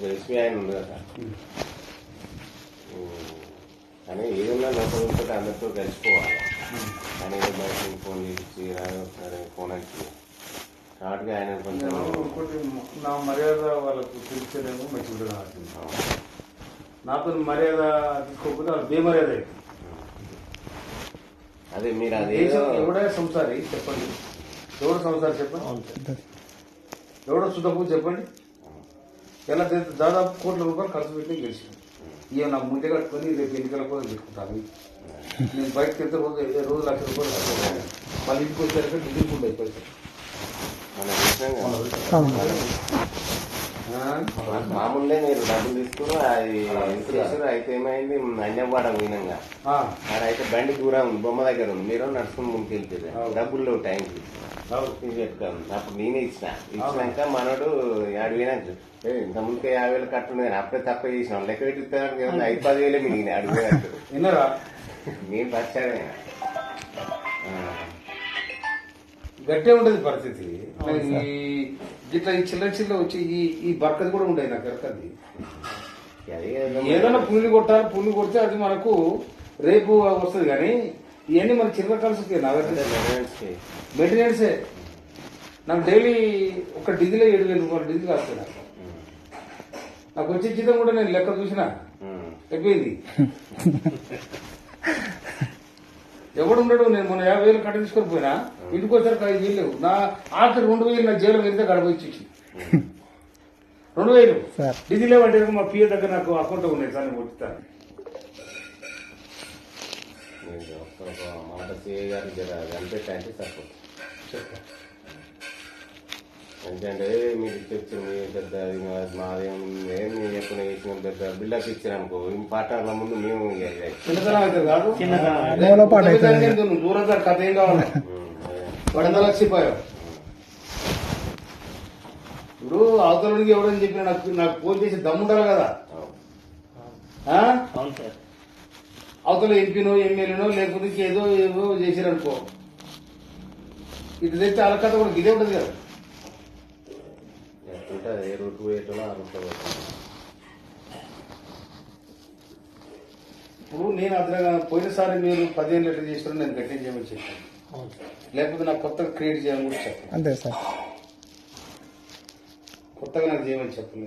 SP ఆయన ఉంది కదా కానీ ఏదన్నా లోపల ఉంటే అందరితో కలిసిపోవాలి ఆయన ఏదో బయట ఫోన్ చేసి సరే ఫోన్ వచ్చి కాబట్టి ఆయన కొంచెం నా మర్యాద వాళ్ళకు తెలిసేదేమో మంచిగా నాతో మర్యాద తీసుకోకపోతే వాళ్ళు బేమర్యాద అదే మీరు అదే ఎవడే సంసారి చెప్పండి, ఎవడో సంసారి చెప్పండి, ఎవడో సుధకు చెప్పండి. ఎలా దాదాపు కోట్ల రూపాయలు ఖర్చు పెట్టి గెలిచాను. ఇక నా ముందే కట్టుకొని రేపు ఎన్నికల కోసం పెట్టుకుంటాను. నేను బయటకు వెళ్తే రోజు ₹1,00,000 కట్టాను. మళ్ళీ ఇంటికి వచ్చాక డిగ్రీ ఫుడ్ అయిపోయింది. మామూలుగా మీరు డబ్బులు తీసుకుని అది ఎంత చేసారు అయితే ఏమైంది అన్యవాడ పోయినాగా అయితే బండి దూరం ఉంది బొమ్మ దగ్గర ఉంది మీరు నడుచుకుని ముందుకు వెళ్తుంది డబ్బులు లేవు టైంకి పెట్టుకోను అప్పుడు నేనే ఇచ్చినాక మనోడు అడిగినాక ఇంత ముందుకే 50,000 కట్టుండే అప్పుడే తప్ప చేసినాం లెక్క పెట్టిస్తాను 5-10,000 మిగిలిన అడిగినట్టు నేను పచ్చాడే గట్టే ఉండదు పరిస్థితి. ఇట్లా ఈ చిల్లర వచ్చి ఈ బర్కది కూడా ఉండేది నాకు ఎరకది. ఏదైనా పుల్లి కొట్టాలి, పుల్లి కొడితే అది మనకు రేపు వస్తుంది. కానీ ఇవన్నీ మన చిల్లర కలిసి మెయింటెనెన్సే. నాకు డైలీ ఒక డిగ్రీలో ₹7,000 డిగ్రీ వస్తుంది. నాకు వచ్చే జీతం కూడా నేను లెక్క చూసినా అయిపోయింది. ఎవడు ఉండడు. నేను మొన్న 50,000 కట్ట తీసుకొని పోయినా ఇంటికి వచ్చారు 5,000 లేవు. నా ఆఖరి 2,000 నా జైలు వెళ్తే గడపచ్చి 2,000 డిగ్రీ లేవంటే మా పిఏ దగ్గర నాకు అకౌంట్ ఉన్నాయి సార్, నేను కొట్టిస్తాను. మాట సిఐ గారు కనిపెట్టంటే సరిపోతుంది. ఎందుకంటే మీరు తెచ్చిన పెద్ద మాదేం మేము ఎప్పుడు వేసిన పెద్ద బిల్డప్ ఇచ్చారు అనుకో ఈ పాటల ముందు మేము చిన్నతనం అయితే కాదు దూరం కథ ఏం కావాలి. వాడు లక్షిపోయావు. ఇప్పుడు అవతలకి ఎవరని చెప్పిన నాకు ఫోన్ చేసి దమ్ముండాలి కదా. అవతల ఎంపీనో ఎమ్మెల్యేనో లేకపోతే ఏదో ఏదో చేశారనుకో ఇటు తెచ్చి వాళ్ళ కథ కూడా ఇదే ఉంటుంది కదా. ఏ రూట్ పోయేటో ఆ రూట్లో ఇప్పుడు నేను అతను పోయినసారి మీరు 15 లీటర్లు చేసిన నేను గట్టిగా చేయమని చెప్పాను. లేకపోతే నాకు కొత్తగా క్రియేట్ చేయాలని కూడా చెప్పాను. అంతే సార్, కొత్తగా నాకు చేయమని చెప్పలేదు.